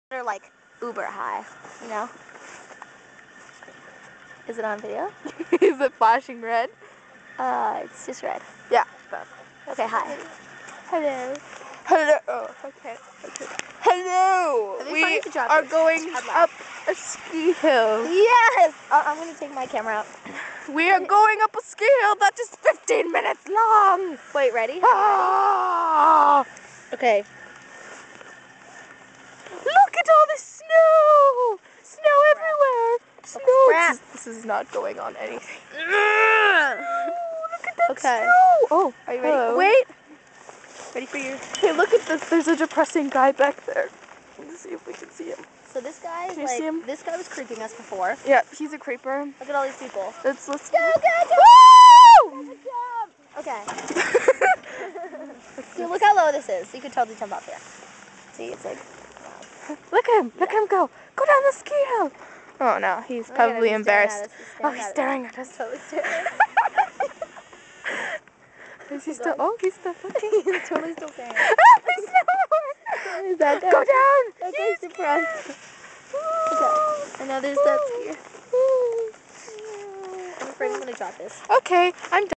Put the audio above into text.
They're like uber high, you know? Is it on video? Is it flashing red? It's just red. Yeah. Okay, hi. Hello. Hello. Oh, okay. Hello. We are going up a ski hill. Yes! I'm going to take my camera out. We are going up a ski hill that is 15 minutes long. Wait, ready? Ah! Okay. Look at all the snow! Snow everywhere! Snow! This is not going on anything. Look at that snow! Oh, are you ready? Hello. Wait! Ready for your... Hey, look at this. There's a depressing guy back there. Let's see if we can see him. So this guy is Can you see him? This guy was creeping us before. Yeah, he's a creeper. Look at all these people. Let's go! Woo! Okay. So look how low this is. So you could totally jump up here. See, it's like... Look at him. Look at him go. Go down the ski hill. Oh, no. He's probably embarrassed. He's staring at us. Totally staring. Is he still? Oh, he's still looking. He's totally still staring. He's still That guy. Go down. That guy's depressed. Okay. And now there's that skier. I'm afraid I'm going to drop this. Okay, I'm done.